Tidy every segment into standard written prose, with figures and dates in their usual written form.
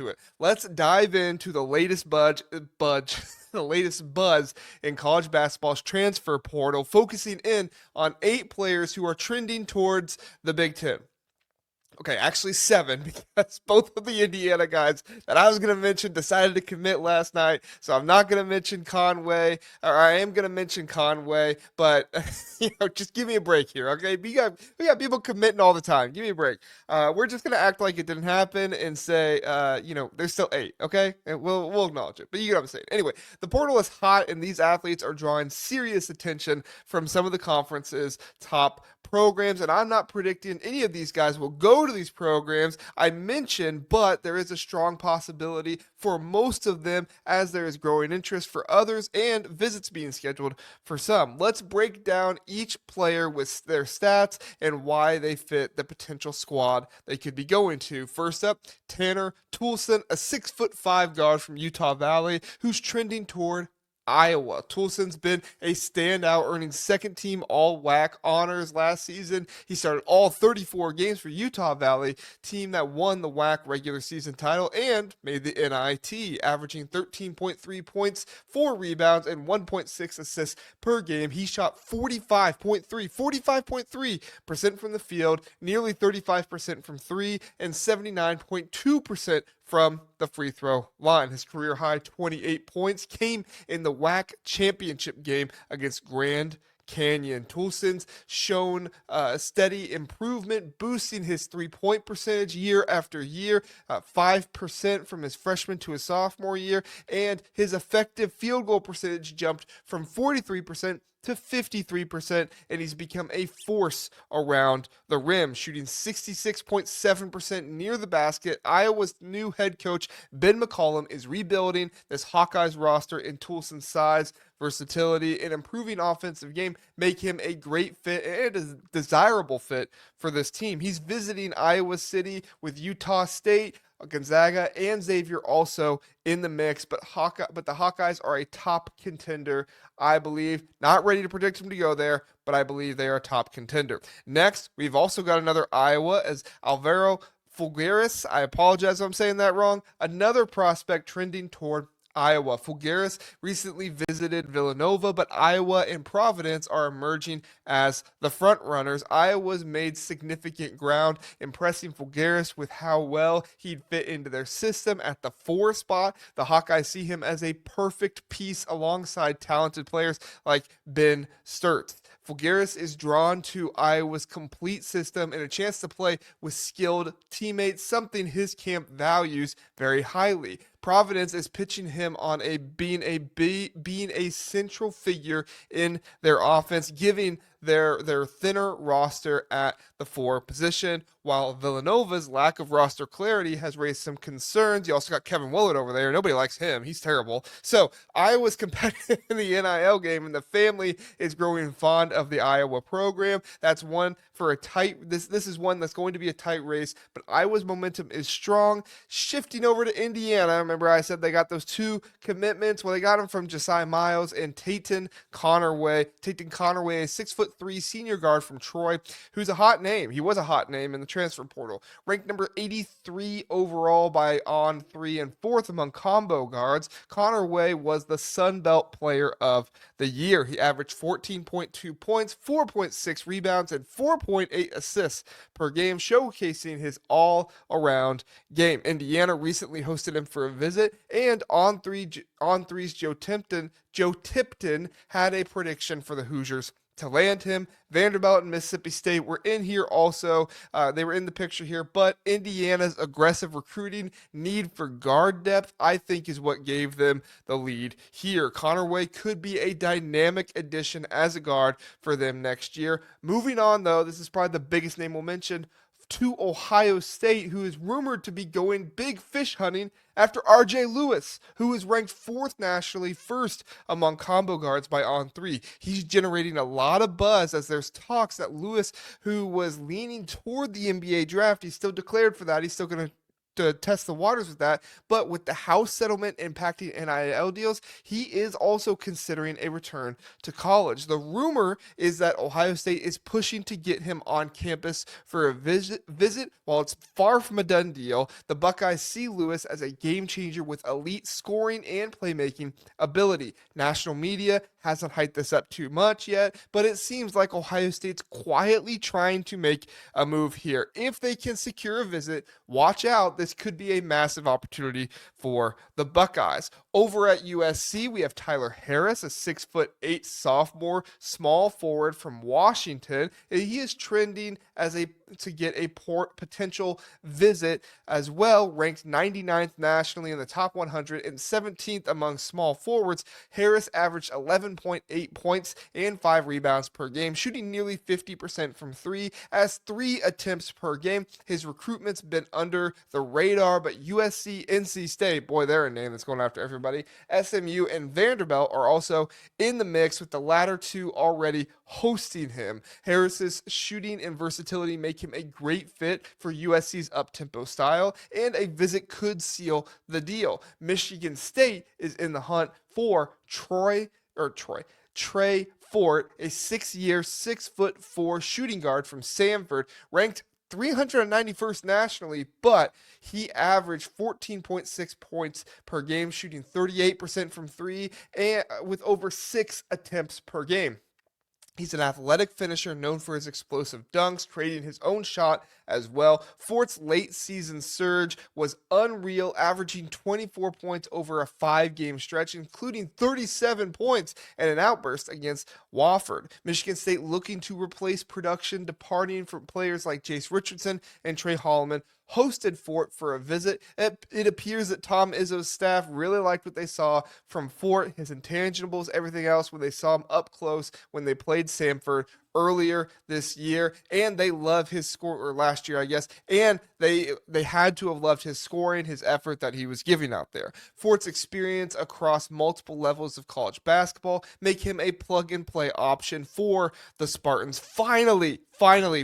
to it. Let's dive into the latest the latest buzz in college basketball's transfer portal, focusing in on 8 players who are trending towards the Big Ten. Okay, actually 7 because both of the Indiana guys that I was going to mention decided to commit last night. So I'm not going to mention Conway, or I am going to mention Conway, but just give me a break here, okay? We got people committing all the time. Give me a break. We're just going to act like it didn't happen and say, there's still 8, okay? And we'll acknowledge it. But you get what I'm saying. Anyway, the portal is hot, and these athletes are drawing serious attention from some of the conference's top programs, and I'm not predicting any of these guys will go to these programs I mentioned, but there is a strong possibility for most of them as there is growing interest for others and visits being scheduled for some. Let's break down each player with their stats and why they fit the potential squad they could be going to. First up, Tanner Toolson, a 6'5" guard from Utah Valley who's trending toward Iowa. Toolson's been a standout, earning second team all WAC honors last season. He started all 34 games for Utah Valley, team that won the WAC regular season title and made the NIT, averaging 13.3 points, 4 rebounds, and 1.6 assists per game. He shot 45.3% from the field, nearly 35% from 3, and 79.2% from the free throw line. His career high 28 points came in the WAC championship game against Grand Canyon. Toolson's shown steady improvement, boosting his three-point percentage year after year, 5% from his freshman to his sophomore year, and his effective field goal percentage jumped from 43% to 53%, and he's become a force around the rim, shooting 66.7% near the basket. Iowa's new head coach, Ben McCollum, is rebuilding this Hawkeyes roster, in Toolson's size, versatility, and improving offensive game make him a great fit and a desirable fit for this team. He's visiting Iowa City with Utah State, Gonzaga, and Xavier also in the mix, but the Hawkeyes are a top contender, I believe. Not ready to predict them to go there, but I believe they are a top contender. Next, we've also got another Iowa as Alvaro Fulgaris. I apologize if I'm saying that wrong. Another prospect trending toward Iowa. Fulgaris recently visited Villanova, but Iowa and Providence are emerging as the front runners. Iowa's made significant ground, impressing Fulgaris with how well he'd fit into their system at the 4 spot. The Hawkeyes see him as a perfect piece alongside talented players like Ben Sturtz. Fulgaris is drawn to Iowa's complete system and a chance to play with skilled teammates, something his camp values very highly. Providence is pitching him on being a central figure in their offense, giving their thinner roster at the 4 position, while Villanova's lack of roster clarity has raised some concerns. You also got Kevin Willard over there. Nobody likes him. He's terrible. So Iowa's competitive in the NIL game, and the family is growing fond of the Iowa program. That's one for a tight. This is one that's going to be a tight race, but Iowa's momentum is strong. Shifting over to Indiana, remember I said they got those 2 commitments. Well, they got them from Josiah Miles and Tayton Connerway. Tayton Connerway, a 6'3" senior guard from Troy, who's a hot name. He was a hot name in the transfer portal. Ranked number 83 overall by On3 and 4th among combo guards, Connerway was the Sun Belt Player of the Year. He averaged 14.2 points, 4.6 rebounds, and 4.8 assists per game, showcasing his all-around game. Indiana recently hosted him for a visit, and On3's Joe Tipton had a prediction for the Hoosiers to land him. Vanderbilt and Mississippi State were in here also. They were in the picture here, but Indiana's aggressive recruiting, need for guard depth, I think is what gave them the lead here. Connerway could be a dynamic addition as a guard for them next year. Moving on, though, this is probably the biggest name we'll mention, to Ohio State, who is rumored to be going big fish hunting after R.J. Lewis, who is ranked 4th nationally, 1st among combo guards by On3. He's generating a lot of buzz as there's talks that Lewis, who was leaning toward the NBA draft, he's still declared for that. He's still going to to test the waters with that. But with the House settlement impacting NIL deals, he is also considering a return to college. The rumor is that Ohio State is pushing to get him on campus for a visit. While it's far from a done deal, the Buckeyes see Lewis as a game changer with elite scoring and playmaking ability. National media hasn't hyped this up too much yet, but it seems like Ohio State's quietly trying to make a move here. If they can secure a visit, watch out. This could be a massive opportunity for the Buckeyes. Over at USC, we have Tyler Harris, a 6'8" sophomore small forward from Washington. He is trending to get a potential visit as well, ranked 99th nationally in the top 100 and 17th among small forwards. Harris averaged 11.8 points and 5 rebounds per game, shooting nearly 50% from three, as 3 attempts per game. His recruitment's been under the radar, but USC, NC State, boy, they're a name that's going after everybody. SMU and Vanderbilt are also in the mix, with the latter two already hosting him. Harris's shooting and versatility make him a great fit for USC's up-tempo style, and a visit could seal the deal. Michigan State is in the hunt for Trey Fort, a 6-year, 6'4" shooting guard from Samford, ranked 391st nationally, but he averaged 14.6 points per game, shooting 38% from three, and with over 6 attempts per game. He's an athletic finisher known for his explosive dunks, creating his own shot as well. Fort's late season surge was unreal, averaging 24 points over a 5-game stretch, including 37 points and an outburst against Wofford. Michigan State looking to replace production departing from players like Jace Richardson and Trey Holloman hosted Fort for a visit. It appears that Tom Izzo's staff really liked what they saw from Fort, his intangibles, everything else, when they saw him up close when they played Samford earlier this year, and they love his score, or last year, I guess, and they had to have loved his scoring, his effort that he was giving out there. Fort's experience across multiple levels of college basketball make him a plug-and-play option for the Spartans. Finally,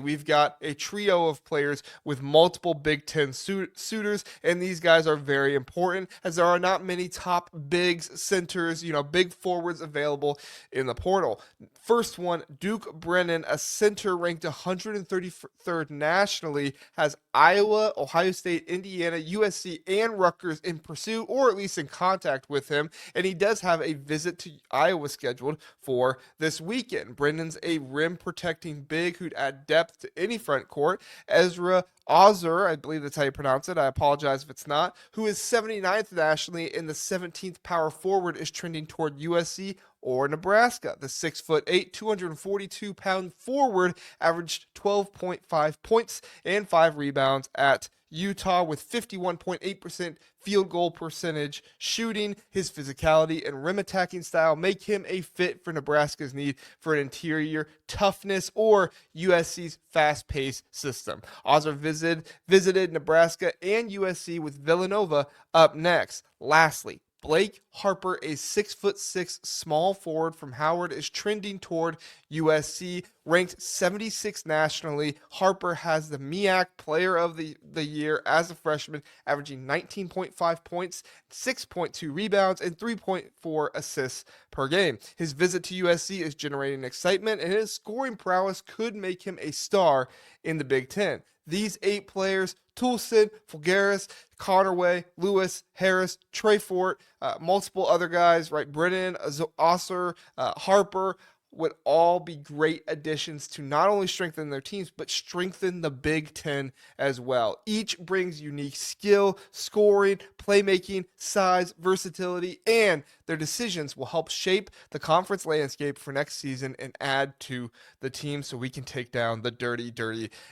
we've got a trio of players with multiple Big Ten suitors, and these guys are very important, as there are not many top bigs, centers, big forwards available in the portal. First one, Duke Brennan, a center ranked 133rd nationally, has Iowa, Ohio State, Indiana, USC, and Rutgers in pursuit, or at least in contact with him, and he does have a visit to Iowa scheduled for this weekend. Brennan's a rim-protecting big who'd add depth to any front court. Ezra Ozer, I believe that's how you pronounce it, I apologize if it's not, who is 79th nationally and the 17th power forward, is trending toward USC or Nebraska. The 6'8", 242-pound forward averaged 12.5 points and 5 rebounds at Utah, with 51.8% field goal percentage shooting. His physicality and rim attacking style make him a fit for Nebraska's need for an interior toughness or USC's fast-paced system. Ozer visited Nebraska and USC, with Villanova up next. Lastly, Blake Harper, a 6'6" small forward from Howard, is trending toward USC, ranked 76th nationally. Harper has the MEAC Player of the Year as a freshman, averaging 19.5 points, 6.2 rebounds, and 3.4 assists per game. His visit to USC is generating excitement, and his scoring prowess could make him a star in the Big Ten. These 8 players, Toolson, Fulgaris, Connerway, Lewis, Harris, Trey Fort, multiple other guys, right? Brennan, Oser, Harper, would all be great additions to not only strengthen their teams, but strengthen the Big Ten as well. Each brings unique skill, scoring, playmaking, size, versatility, and their decisions will help shape the conference landscape for next season and add to the team so we can take down the dirty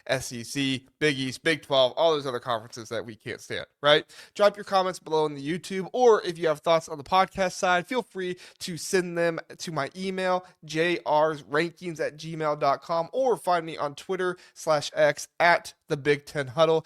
SEC, Big East, Big 12, all those other conferences that we can't stand, right? Drop your comments below in the YouTube, or if you have thoughts on the podcast side, feel free to send them to my email, jrsrankings@gmail.com, or find me on Twitter /X at the Big Ten Huddle.